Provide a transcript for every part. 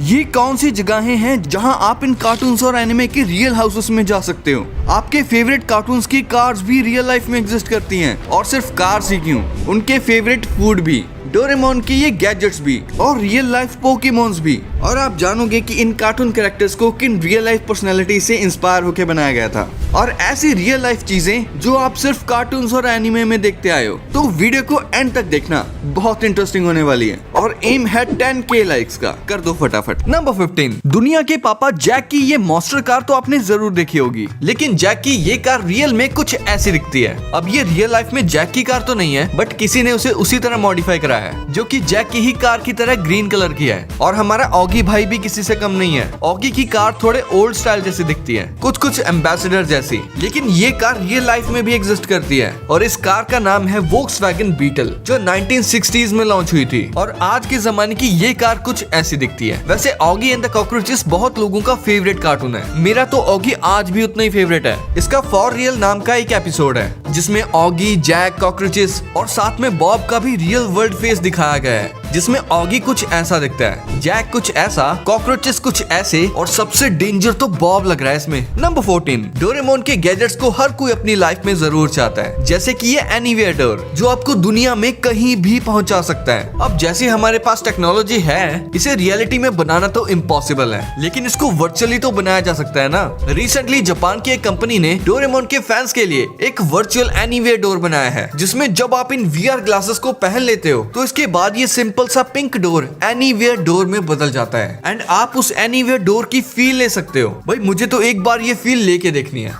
ये कौन सी जगहें हैं जहां आप इन कार्टून्स और एनिमे के रियल हाउसेस में जा सकते हो। आपके फेवरेट कार्टून्स की कार्स भी रियल लाइफ में एग्जिस्ट करती हैं, और सिर्फ कार्स ही क्यों, उनके फेवरेट फूड भी, डोरेमोन के ये गैजेट्स भी, और रियल लाइफ पोकेमॉन्स भी। और आप जानोगे कि इन कार्टून कैरेक्टर्स को किन रियल लाइफ पर्सनैलिटी से इंस्पायर होकर बनाया गया था, और ऐसी रियल लाइफ चीजें जो आप सिर्फ कार्टून्स और एनिमे में देखते आए हो। तो वीडियो को एंड तक देखना, बहुत इंटरेस्टिंग होने वाली है। और एम है 10K लाइक्स का, कर दो फटाफट। नंबर 15, दुनिया के पापा जैक की ये मॉन्स्टर कार तो आपने जरूर देखी होगी, लेकिन जैक की ये कार रियल में कुछ ऐसी दिखती है। अब ये रियल लाइफ में जैक की कार तो नहीं है, बट किसी ने उसे उसी तरह मॉडिफाई करा है, जो कि जैक की ही कार की तरह ग्रीन कलर की है। और हमारा ऑगी भाई भी किसी से कम नहीं है। ऑगी की कार थोड़े ओल्ड स्टाइल जैसी दिखती है, कुछ एम्बेसडर जैसी, लेकिन ये कार रियल लाइफ में भी एग्जिस्ट करती है। और इस कार का नाम है वोक्सवैगन बीटल, जो 1960s में लॉन्च हुई थी। और आज के जमाने की ये कार कुछ ऐसी दिखती है। वैसे ऑगी एंड द कॉकरोचेस बहुत लोगों का फेवरेट कार्टून है। मेरा तो ऑगी आज भी उतना ही फेवरेट है। इसका फॉर रियल नाम का एक एपिसोड है, जिसमें ऑगी, जैक, कॉकरोचेस और साथ में बॉब का भी रियल वर्ल्ड फेस दिखाया गया है, जिसमें ऑगी कुछ ऐसा दिखता है, जैक कुछ ऐसा, कॉकरोचेस कुछ ऐसे, और सबसे डेंजर तो बॉब लग रहा है इसमें। नंबर 14, डोरेमोन के गैजेट्स को हर कोई अपनी लाइफ में जरूर चाहता है, जैसे कि ये एनीवेयर डोर, जो आपको दुनिया में कहीं भी पहुंचा सकता है। अब जैसे हमारे पास टेक्नोलॉजी है, इसे रियलिटी में बनाना तो इम्पॉसिबल है, लेकिन इसको वर्चुअली तो बनाया जा सकता है ना। रिसेंटली जापान की एक कंपनी ने डोरेमोन के फैंस के लिए एक वर्चुअल एनीवेयर डोर बनाया है, जिसमें जब आप इन VR ग्लासेस को पहन लेते हो, तो इसके बाद ये सिंपल सा पिंक डोर एनीवेयर डोर में बदल जाता है, एंड आप उस एनीवेयर डोर की फील ले सकते हो। भाई मुझे तो एक बार ये फील लेके देखनी है।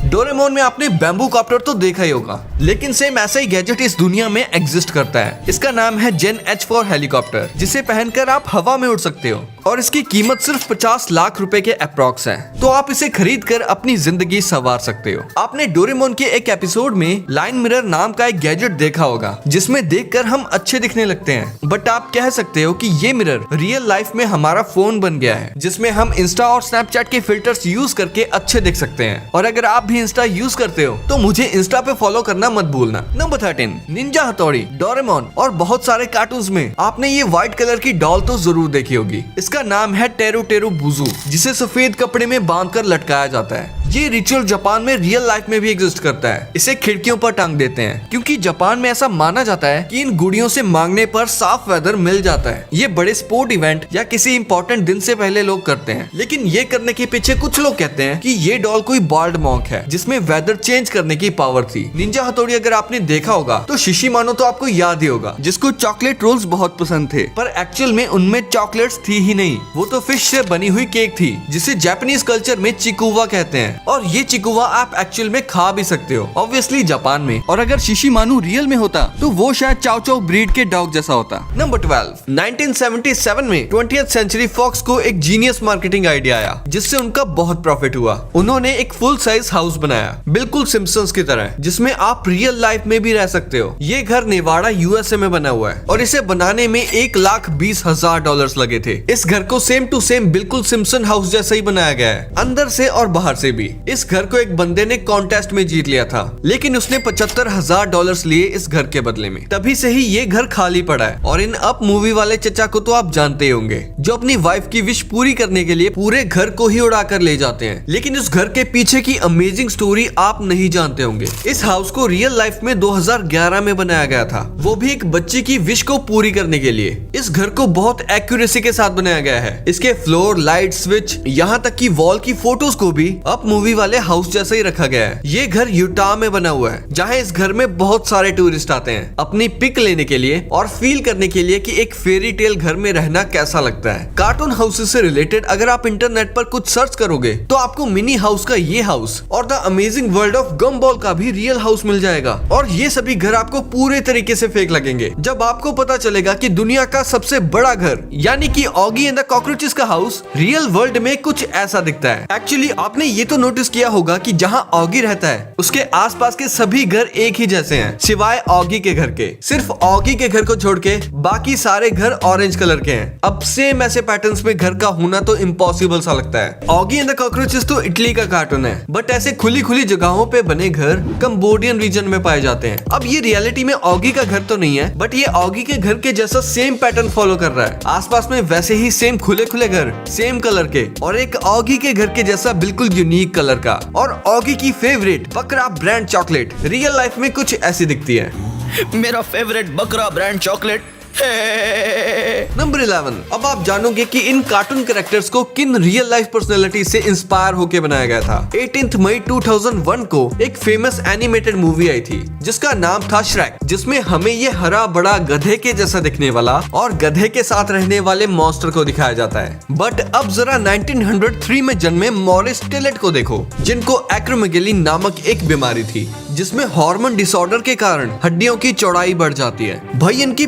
डोरेमोन में आपने बैम्बू कॉप्टर तो देखा ही होगा, लेकिन सेम ऐसा ही गैजेट इस दुनिया में एग्जिस्ट करता है। इसका नाम है जेन H4 हेलीकॉप्टर, जिसे पहनकर आप हवा में उड़ सकते हो, और इसकी कीमत सिर्फ 50 लाख रुपए के अप्रॉक्स है। तो आप इसे खरीद कर अपनी जिंदगी संवार सकते हो। आपने डोरेमोन के एक एपिसोड में लाइन मिरर नाम का एक गैजेट देखा होगा, जिसमें देखकर हम अच्छे दिखने लगते हैं, बट आप कह सकते हो कि ये मिरर रियल लाइफ में हमारा फोन बन गया है, जिसमें हम इंस्टा और स्नैपचैट के फिल्टर्स यूज करके अच्छे दिख सकते हैं। और अगर आप भी इंस्टा यूज करते हो तो मुझे इंस्टा पे फॉलो करना मत भूलना। नंबर 13, निंजा हथौड़ी, डोरेमोन और बहुत सारे कार्टून्स में आपने ये व्हाइट कलर की डॉल तो जरूर देखी होगी। इसका नाम है टेरू टेरू बुजू, जिसे सफेद कपड़े में बांधकर लटकाया जाता है। ये रिचुअल जापान में रियल लाइफ में भी एग्जिस्ट करता है। इसे खिड़कियों पर टांग देते हैं, क्योंकि जापान में ऐसा माना जाता है कि इन गुड़ियों से मांगने पर साफ वेदर मिल जाता है। ये बड़े स्पोर्ट इवेंट या किसी इंपॉर्टेंट दिन से पहले लोग करते हैं, लेकिन ये करने के पीछे कुछ लोग कहते हैं कि ये डॉल कोई बाल्ड मॉन्क है, जिसमें वेदर चेंज करने की पावर थी। निंजा हथौड़ी अगर आपने देखा होगा तो शिशिमानो तो आपको याद ही होगा, जिसको चॉकलेट रोल्स बहुत पसंद थे, पर एक्चुअल में उनमें चॉकलेट्स थी ही नहीं, वो तो फिश से बनी हुई केक थी, जिसे जापानीज कल्चर में चिकुवा कहते हैं। और ये चिकुवा आप एक्चुअल में खा भी सकते हो, ऑब्वियसली जापान में। और अगर शिशिमानु रियल में होता तो वो शायद चाओ चाओ ब्रीड के डॉग जैसा होता। नंबर 12, 1977 में 20th सेंचुरी फॉक्स को एक जीनियस मार्केटिंग आइडिया आया, जिससे उनका बहुत प्रॉफिट हुआ। उन्होंने एक फुल साइज हाउस बनाया, बिल्कुल सिम्पसन्स की तरह, जिसमें आप रियल लाइफ में भी रह सकते हो। ये घर नेवाड़ा USA में बना हुआ है, और इसे बनाने में $1,20,000 लगे थे। इस घर को सेम टू सेम बिल्कुल सिम्पसन हाउस जैसा ही बनाया गया है, अंदर से और बाहर से भी। इस घर को एक बंदे ने कॉन्टेस्ट में जीत लिया था, लेकिन उसने $75,000 लिए इस घर के बदले में। तभी से ही ये घर खाली पड़ा है। और इन अप मूवी वाले चचा को तो आप जानते ही होंगे, जो अपनी वाइफ की विश पूरी करने के लिए पूरे घर को ही उड़ा कर ले जाते हैं। लेकिन इस घर के पीछे की अमेजिंग स्टोरी आप नहीं जानते होंगे। इस हाउस को रियल लाइफ में 2011 में बनाया गया था, वो भी एक बच्चे की विश को पूरी करने के लिए। इस घर को बहुत एक्यूरेसी के साथ बनाया गया है। इसके फ्लोर, लाइट, स्विच, यहाँ तक कि वॉल की फोटोज को भी अप मूवी वाले हाउस जैसा ही रखा गया है। ये घर यूटा में बना हुआ है, जहाँ इस घर में बहुत सारे टूरिस्ट आते हैं अपनी पिक लेने के लिए और फील करने के लिए कि एक फेरी टेल घर में रहना कैसा लगता है। कार्टून हाउसेस से रिलेटेड अगर आप इंटरनेट पर कुछ सर्च करोगे तो आपको मिनी हाउस का ये हाउस और द अमेजिंग वर्ल्ड ऑफ गम्बॉल का भी रियल हाउस मिल जाएगा। और ये सभी घर आपको पूरे तरीके से फेक लगेंगे जब आपको पता चलेगा कि दुनिया का सबसे बड़ा घर यानी कि ऑगी एंड द कॉकरोचेस का हाउस रियल वर्ल्ड में कुछ ऐसा दिखता है। एक्चुअली आपने ये तो नोटिस किया होगा कि जहाँ ऑगी रहता है उसके आसपास के सभी घर एक ही जैसे हैं, सिवाय ऑगी के घर के। सिर्फ ऑगी के घर को छोड़ के बाकी सारे घर ऑरेंज कलर के हैं। अब सेम ऐसे पैटर्न्स में घर का होना तो इम्पॉसिबल सा लगता है। ऑगी एंड द कॉकरोचेस तो इटली का कार्टून है, बट ऐसे खुली खुली जगहों पे बने घर कंबोडियन रीजन में पाए जाते हैं। अब ये रियलिटी में ऑगी का घर तो नहीं है, बट ये ऑगी के घर के जैसा सेम पैटर्न फॉलो कर रहा है। आसपास में वैसे ही सेम खुले खुले घर, सेम कलर के, और एक ऑगी के घर के जैसा बिल्कुल यूनिक कलर का। और ऑगी की फेवरेट बकरा ब्रांड चॉकलेट रियल लाइफ में कुछ ऐसी दिखती है। मेरा फेवरेट बकरा ब्रांड चॉकलेट। नंबर 11। अब आप जानोगे कि इन कार्टून कैरेक्टर्स को किन रियल लाइफ पर्सनैलिटी से इंस्पायर होकर बनाया गया था। 18 मई 2001 को एक फेमस एनिमेटेड मूवी आई थी जिसका नाम था श्रेक, जिसमें हमें ये हरा बड़ा गधे के जैसा दिखने वाला और गधे के साथ रहने वाले मॉन्स्टर को दिखाया जाता है। बट अब जरा 1903 में जन्मे मॉरिस टिलेट को देखो, जिनको एक्रोमेगेली नामक एक बीमारी थी जिसमें हार्मोन डिसऑर्डर के कारण हड्डियों की चौड़ाई बढ़ जाती है। भाई इनकी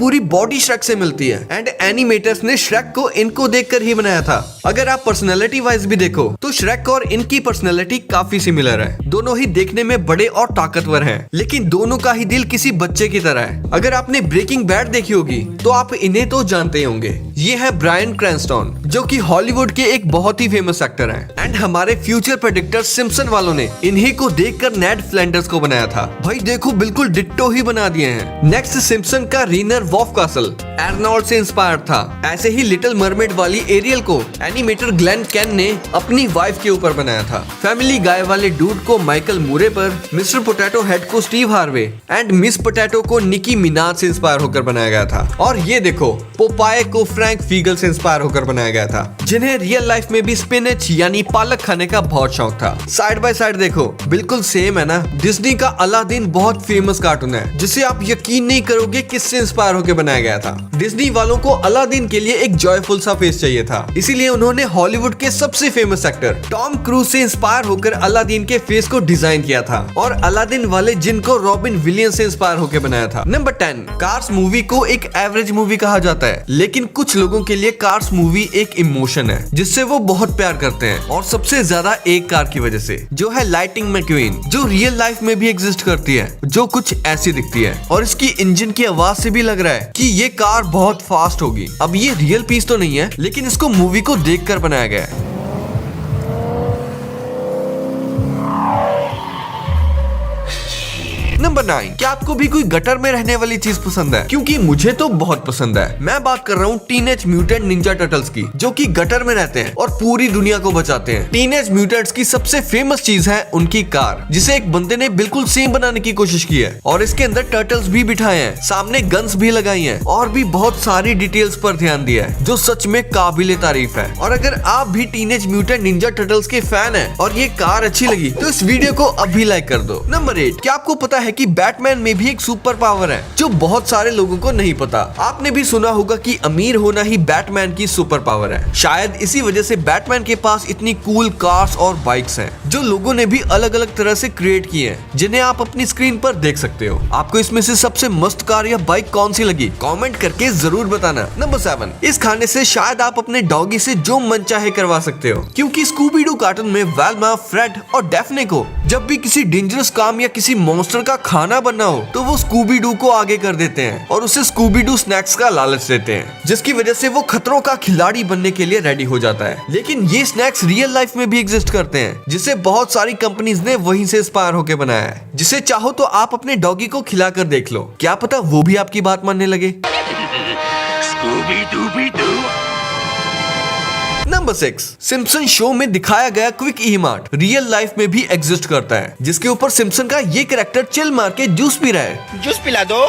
पूरी बॉडी श्रेक से मिलती है एंड एनिमेटर्स ने श्रेक को इनको देखकर ही बनाया था। अगर आप पर्सनैलिटी वाइज भी देखो तो श्रेक और इनकी पर्सनैलिटी काफी सिमिलर है। दोनों ही देखने में बड़े और ताकतवर हैं, लेकिन दोनों का ही दिल किसी बच्चे की तरह है। अगर आपने ब्रेकिंग बैड देखी होगी तो आप इन्हें तो जानते होंगे। ये है ब्रायन क्रैनस्टन, जो कि हॉलीवुड के एक बहुत ही फेमस एक्टर हैं एंड हमारे फ्यूचर प्रेडिक्टर सिम्पसन वालों ने इन्हीं को देखकर नेड फ्लैंडर्स को बनाया था। भाई देखो बिल्कुल डिट्टो ही बना दिए हैं। नेक्स्ट सिम्पसन का रीनर वॉफ कासल एर्नोल्ड से इंस्पायर्ड था। ऐसे ही लिटिल मरमेड वाली एरियल को एनिमेटर ग्लेन कैन ने अपनी वाइफ के ऊपर बनाया था। फैमिली गाय वाले डूड को माइकल मूरे पर, मिस्टर पोटैटो हेड को Steve Harvey and miss potato को निकी मिनाज से इंस्पायर होकर बनाया गया था। और ये देखो पोपाय को फ्रैंक फीगल से इंस्पायर होकर बनाया गया था, जिन्हें रियल लाइफ में भी स्पिनच यानी पालक खाने का बहुत शौक था। साइड बाय साइड देखो बिल्कुल सेम है ना। डिज्नी का अलादीन बहुत फेमस कार्टून है जिसे आप यकीन नहीं करोगे किससे इंस्पायर होकर बनाया गया था। डिज्नी वालों को अलादीन के लिए एक जॉयफुल सा फेस चाहिए था, इसीलिए उन्होंने हॉलीवुड के सबसे फेमस एक्टर टॉम क्रूज से इंस्पायर होकर अलादीन के फेस को डिजाइन किया था, और अलादीन वाले जिनको रॉबिन विलियम्स से इंस्पायर होकर बनाया था। नंबर 10। कार्स मूवी को एक एवरेज मूवी कहा जाता है, लेकिन कुछ लोगों के लिए कार्स मूवी एक इमोशन है जिससे वो बहुत प्यार करते हैं, और सबसे ज्यादा एक कार की वजह से, जो है लाइटिंग मैक्वीन, जो रियल लाइफ में भी एग्जिस्ट करती है, जो कुछ ऐसी दिखती है। और इसकी इंजन की आवाज से भी लग रहा है कि ये कार बहुत फास्ट होगी। अब ये रियल पीस तो नहीं है, लेकिन इसको मूवी को देखकर बनाया गया है। नंबर 9। क्या आपको भी कोई गटर में रहने वाली चीज पसंद है? क्योंकि मुझे तो बहुत पसंद है। मैं बात कर रहा हूँ टीनेज म्यूटेंट निंजा टर्टल्स की, जो कि गटर में रहते हैं और पूरी दुनिया को बचाते हैं। टीनेज म्यूटेंट्स की सबसे फेमस चीज है उनकी कार, जिसे एक बंदे ने बिल्कुल सेम बनाने की कोशिश की है, और इसके अंदर टर्टल्स भी बिठाए हैं, सामने गन्स भी लगाई हैं, और भी बहुत सारी डिटेल्स पर ध्यान दिया है, जो सच में काबिले तारीफ है। और अगर आप भी टीनेज म्यूटेंट निंजा टर्टल्स के फैन है और ये कार अच्छी लगी तो इस वीडियो को अभी लाइक कर दो। नंबर 8। क्या आपको पता है कि बैटमैन में भी एक सुपर पावर है जो बहुत सारे लोगों को नहीं पता? आपने भी सुना होगा कि अमीर होना ही बैटमैन की सुपर पावर है। शायद इसी वजह से बैटमैन के पास इतनी कूल कार्स और बाइक्स हैं, जो लोगों ने भी अलग अलग तरह से क्रिएट की हैं, जिन्हें आप अपनी स्क्रीन पर देख सकते हो। आपको इसमें से सबसे मस्त कार या बाइक कौन सी लगी? कमेंट करके जरूर बताना। नंबर 7। इस खाने से शायद आप अपने डॉगी से जो मन चाहे करवा सकते हो, क्योंकि स्कूबी डू कार्टून में वेल्मा, फ्रेड और डेफ्ने को जब भी किसी डेंजरस काम या किसी मॉन्स्टर का खाना बनना हो तो वो स्कूबी डू को आगे कर देते हैं और उसे स्कूबी डू स्नैक्स का लालच देते हैं, जिसकी वजह से वो खतरों का खिलाड़ी बनने के लिए रेडी हो जाता है। लेकिन ये स्नैक्स रियल लाइफ में भी एग्जिस्ट करते हैं, जिसे बहुत सारी कंपनीज ने वहीं से इंस्पायर होकर बनाया है, जिसे चाहो तो आप अपने डॉगी को खिला कर देख लो, क्या पता वो भी आपकी बात मानने लगे। नंबर 6। सिम्पसन शो में दिखाया गया quick e mart real life में भी एग्जिस्ट करता है, जिसके ऊपर सिम्पसन का ये कैरेक्टर चिल मार के जूस पी रहा है। जूस पिला दो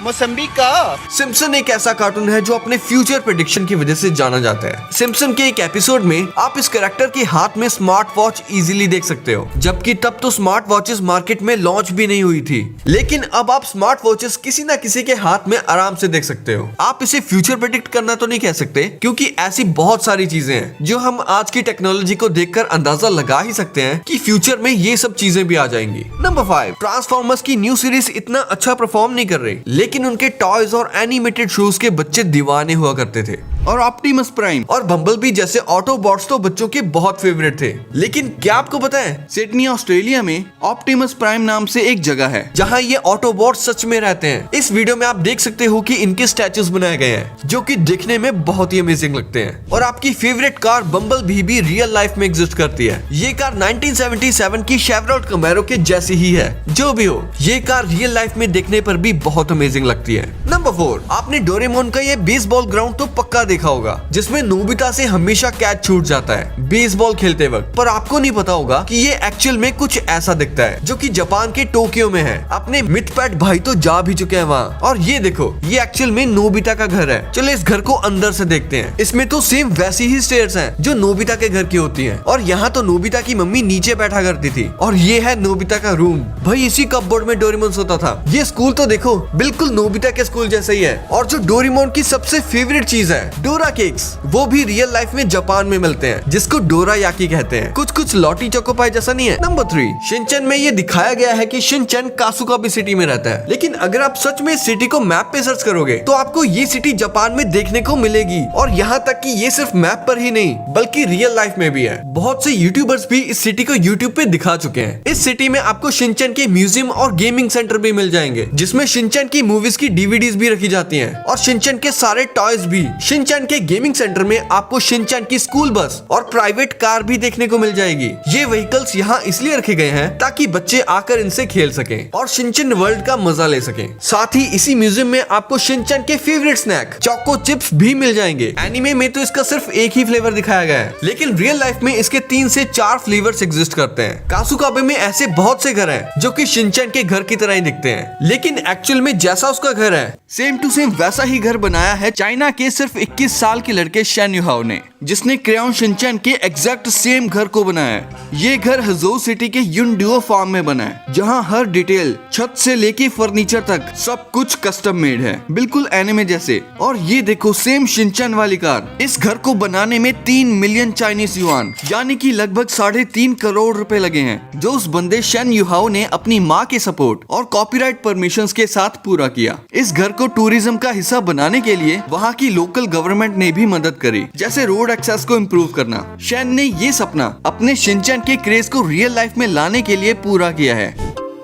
मौसम्बी का। सिम्पसन एक ऐसा कार्टून है जो अपने फ्यूचर प्रेडिक्शन की वजह से जाना जाता है। सिम्पसन के एक एपिसोड में आप इस कैरेक्टर के हाथ में स्मार्ट वॉच इजीली देख सकते हो, जबकि तब तो स्मार्ट वॉचेस मार्केट में लॉन्च भी नहीं हुई थी। लेकिन अब आप स्मार्ट वॉचेस किसी ना किसी के हाथ में आराम से देख सकते हो। आप इसे फ्यूचर प्रेडिक्ट करना तो नहीं कह सकते, क्योंकि ऐसी बहुत सारी चीजें हैं जो हम आज की टेक्नोलॉजी को देखकर अंदाजा लगा ही सकते हैं कि फ्यूचर में ये सब चीजें भी आ जाएंगी। नंबर 5। ट्रांसफॉर्मर्स की न्यू सीरीज इतना अच्छा परफॉर्म नहीं कर रही, लेकिन उनके टॉयज और एनिमेटेड शोज के बच्चे दीवाने हुआ करते थे। और ऑप्टिमस प्राइम और बम्बलबी जैसे ऑटोबॉट्स तो बच्चों के बहुत फेवरेट थे। लेकिन क्या आपको पता है सिडनी ऑस्ट्रेलिया में ऑप्टिमस प्राइम नाम से एक जगह है जहाँ ये ऑटोबॉट सच में रहते हैं। इस वीडियो में आप देख सकते हो कि इनके स्टैचूज बनाए गए हैं जो कि दिखने में बहुत ही अमेजिंग लगते हैं। और आपकी फेवरेट कार बम्बलबी भी रियल लाइफ में एग्जिस्ट करती है। ये कार 1977 की शेवरॉलेट कैमेरो के जैसी ही है। जो भी हो, ये कार रियल लाइफ में देखने पर भी बहुत अमेजिंग लगती है। नंबर 4, आपने डोरेमोन का ये बेसबॉल ग्राउंड तो पक्का देखा होगा जिसमें नोबिता से हमेशा कैच छूट जाता है बेसबॉल खेलते वक्त। पर आपको नहीं पता होगा कि ये एक्चुअल में कुछ ऐसा दिखता है जो कि जापान के टोक्यो में है। अपने मिथपैट भाई तो जा भी चुके हैं वहाँ। और ये देखो, ये एक्चुअल में नोबिता का घर है। चलो इस घर को अंदर से देखते हैं। इसमें तो सेम वैसी ही स्टेयर्स हैं जो नोबिता के घर की होती हैं। और यहाँ तो नोबिता की मम्मी नीचे बैठा करती थी। और ये है नोबिता का रूम। भाई इसी कपबोर्ड में डोरेमोन सोता था। ये स्कूल तो देखो, बिल्कुल नोबिता के स्कूल जैसा ही है। और जो डोरेमोन की सबसे फेवरेट चीज है, डोरा केक्स, वो भी रियल लाइफ में जापान में मिलते हैं जिसको डोरा याकी कहते हैं। कुछ लॉटी चोकोपाई जैसा नहीं है। नंबर 3, शिनचैन में ये दिखाया गया है कि शिनचैन कासुकाबे सिटी में रहता है। लेकिन अगर आप सच में इस सिटी को मैप पे सर्च करोगे तो आपको ये सिटी जापान में देखने को मिलेगी। और यहाँ तक कि ये सिर्फ मैप पर ही नहीं बल्कि रियल लाइफ में भी है। बहुत से यूट्यूबर्स भी इस सिटी को यूट्यूब पे दिखा चुके हैं। इस सिटी में आपको शिनचैन के म्यूजियम और गेमिंग सेंटर भी मिल जाएंगे जिसमें शिनचैन की मूवीज की डीवीडीज भी रखी जाती हैं और शिनचैन के सारे टॉयज भी। शिनचैन के गेमिंग सेंटर में आपको शिनचैन की स्कूल बस और प्राइवेट कार भी देखने को मिल जाएगी। ये व्हीकल्स यहाँ इसलिए रखे गए हैं ताकि बच्चे आकर इनसे खेल सकें और शिनचैन वर्ल्ड का मजा ले सकें। साथ ही इसी म्यूजियम में आपको शिनचैन के फेवरेट स्नैक चोको चिप्स भी मिल जाएंगे। एनिमे में तो इसका सिर्फ एक ही फ्लेवर दिखाया गया है, लेकिन रियल लाइफ में इसके 3 से 4 फ्लेवर्स एग्जिस्ट करते हैं। कासुकाबे में ऐसे बहुत से घर हैं जो कि शिनचैन के घर की तरह ही दिखते हैं, लेकिन एक्चुअल में जैसा उसका घर है सेम टू सेम वैसा ही घर बनाया है चाइना के सिर्फ 21 साल के लड़के शैन युहाओ ने, जिसने क्रेयॉन शिनचैन के एग्जैक्ट सेम घर को बनाया है। ये घर हजोउ सिटी के युनडुओ फार्म में बना है जहाँ हर डिटेल छत से लेके फर्नीचर तक सब कुछ कस्टम मेड है, बिल्कुल एनिमे जैसे। और ये देखो सेम शिनचैन वाली कार। इस घर को बनाने में 3 मिलियन चाइनीज युआन यानी कि लगभग 3.5 करोड़ रुपए लगे हैं, जो उस बंदे शैन युहाओ ने अपनी माँ के सपोर्ट और कॉपीराइट परमिशंस के साथ पूरा किया। इस घर को टूरिज्म का हिस्सा बनाने के लिए वहाँ की लोकल गवर्नमेंट ने भी मदद करी, जैसे रोड एक्सेस को इम्प्रूव करना। शैन ने ये सपना अपने शिनचैन के क्रेज को रियल लाइफ में लाने के लिए पूरा किया है।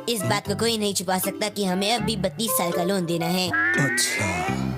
इस बात को कोई नहीं छुपा सकता कि हमें अभी 32 साल का लोन देना है।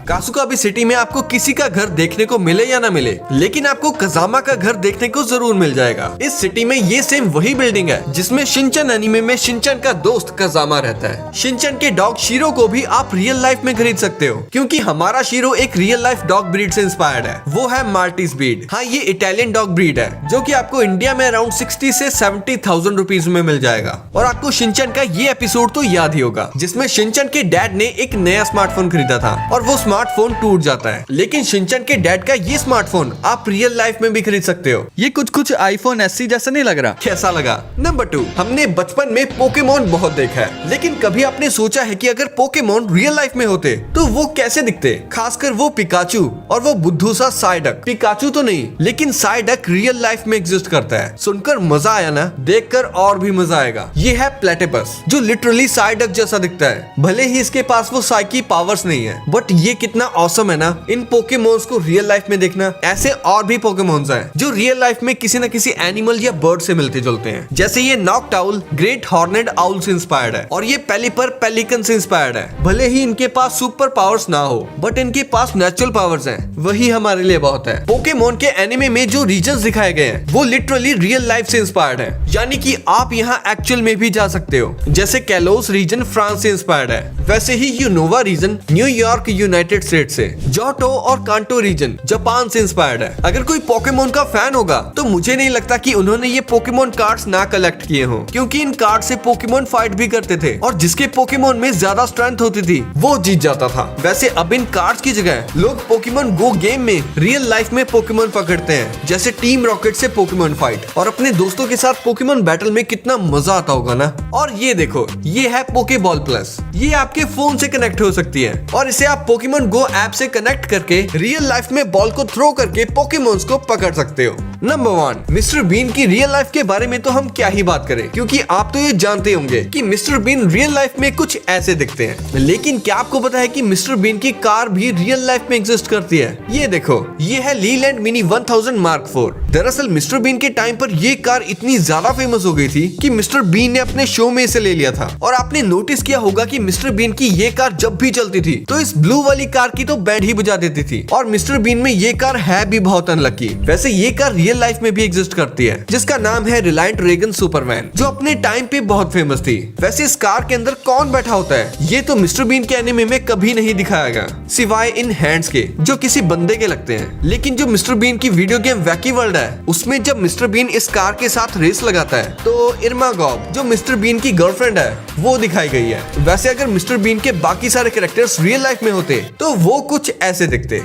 कासुकाबे सिटी में आपको किसी का घर देखने को मिले या ना मिले, लेकिन आपको कजामा का घर देखने को जरूर मिल जाएगा। इस सिटी में ये सेम वही बिल्डिंग है जिसमें शिनचैन एनीमे में शिनचैन का दोस्त कजामा रहता है। शिनचैन के डॉग शीरो को भी आप रियल लाइफ में खरीद सकते हो, क्योंकि हमारा शीरो एक रियल लाइफ डॉग ब्रीड से इंस्पायर्ड है। वो है माल्टीज ब्रीड। हाँ, ये इटालियन डॉग ब्रीड है जो कि आपको इंडिया में अराउंड 60 से 70,000 रुपीज में मिल जाएगा। और आपको शिनचैन का ये एपिसोड तो याद ही होगा जिसमें शिनचैन के डैड ने एक नया स्मार्टफोन खरीदा था और वो स्मार्टफोन टूट जाता है। लेकिन शिनचैन के डैड का ये स्मार्टफोन आप रियल लाइफ में भी खरीद सकते हो। ये कुछ आईफोन SE जैसा नहीं लग रहा? कैसा लगा? नंबर 2, हमने बचपन में पोकेमोन बहुत देखा है, लेकिन कभी आपने सोचा है कि अगर पोकेमोन रियल लाइफ में होते तो वो कैसे दिखते? खासकर वो पिकाचू और वो बुद्धू सा साइडक। पिकाचू तो नहीं, लेकिन साइडक रियल लाइफ में एग्जिस्ट करता है। सुनकर मजा आया ना? देखकर और भी मजा आएगा। ये है प्लेटिपस जो लिटरली साइडक जैसा दिखता है। भले ही इसके पास वो साइकी पावर्स नहीं है, बट ये कितना ऑसम है ना इन पोकेमोन्स को रियल लाइफ में देखना। ऐसे और भी पोकेमोन्स हैं जो रियल लाइफ में किसी न किसी एनिमल या बर्ड से मिलते जुलते हैं। जैसे ये नॉकटाउल ग्रेट हॉर्नेड आउल से इंस्पायर्ड है और ये पेलिपर पेलिकन से इंस्पायर्ड है। भले ही इनके पास सुपर पावर्स ना हो, बट इनके पास नेचुरल पावर्स हैं, वही हमारे लिए बहुत है। पोकेमोन के एनिमे में जो रीजन्स दिखाए गए हैं वो लिटरली रियल लाइफ से इंस्पायर्ड है, यानी कि आप यहाँ एक्चुअल में भी जा सकते हो। जैसे कैलोस रीजन फ्रांस से इंस्पायर्ड है, वैसे ही Unova region New York United State से। जोटो और कांटो रीजन जापान से इंस्पायर्ड है। अगर कोई पोकेमोन का फैन होगा तो मुझे नहीं लगता कि उन्होंने ये पोकेमोन कार्ड्स ना कलेक्ट किए हों, क्योंकि इन कार्ड से पोकेमोन फाइट भी करते थे और जिसके पोकेमोन में ज्यादा स्ट्रेंथ होती थी वो जीत जाता था। वैसे अब इन कार्ड्स की जगह लोग पोकेमोन गो गेम में रियल लाइफ में पोकेमोन पकड़ते हैं, जैसे टीम रॉकेट से पोकेमोन फाइट। और अपने दोस्तों के साथ पोकेमोन बैटल में कितना मजा आता होगा ना। और ये देखो, ये है पोकेबॉल प्लस। ये आपके फोन से कनेक्ट हो सकती है और इसे आप पोकेमोन गो ऐप से कनेक्ट करके रियल लाइफ में बॉल को थ्रो करके पोकेमोन्स को पकड़ सकते हो। नंबर 1, मिस्टर बीन की रियल लाइफ के बारे में तो हम क्या ही बात करें, क्योंकि आप तो ये जानते होंगे कि मिस्टर बीन रियल लाइफ में कुछ ऐसे दिखते हैं। लेकिन क्या आपको पता है कि मिस्टर बीन की कार भी रियल लाइफ में एग्जिस्ट करती है? ये देखो, ये है लीलैंड मिनी 1000 मार्क 4। दरअसल मिस्टर बीन के टाइम पर ये कार इतनी ज्यादा फेमस हो गई थी कि मिस्टर बीन ने अपने शो में इसे ले लिया था। और आपने नोटिस किया होगा कि मिस्टर बीन की ये कार जब भी चलती थी तो इस ब्लू वाली कार की तो बैंड ही बजा देती थी। और मिस्टर बीन में ये कार है भी बहुत अनलकी। वैसे ये कार रियल लाइफ में भी एग्जिस्ट करती है, जिसका नाम है रिलायंट रेगन सुपरमैन, जो अपने टाइम पे बहुत फेमस थी। वैसे इस कार के अंदर कौन बैठा होता है ये तो मिस्टर बीन के एनिमे में कभी नहीं दिखाया गया, सिवाय इन हैंड्स के जो किसी बंदे के लगते हैं। लेकिन जो मिस्टर बीन की वीडियो गेम वैकी वर्ल्ड है, उसमें जब मिस्टर बीन इस कार के साथ रेस लगाता है तो इरमा गॉब, जो मिस्टर बीन की गर्लफ्रेंड है, वो दिखाई गई है। वैसे अगर मिस्टर बीन के बाकी सारे कैरेक्टर्स रियल लाइफ में होते तो वो कुछ ऐसे दिखते।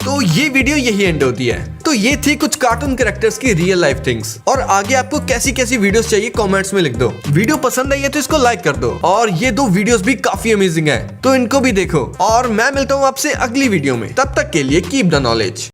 तो ये वीडियो यही एंड होती है। तो ये थी कुछ कार्टून कैरेक्टर्स की रियल लाइफ थिंग्स। और आगे आपको कैसी कैसी वीडियोस चाहिए कमेंट्स में लिख दो। वीडियो पसंद आई है तो इसको लाइक कर दो। और ये 2 वीडियोस भी काफी अमेजिंग है, तो इनको भी देखो। और मैं मिलता हूँ आपसे अगली वीडियो में। तब तक के लिए कीप द नॉलेज।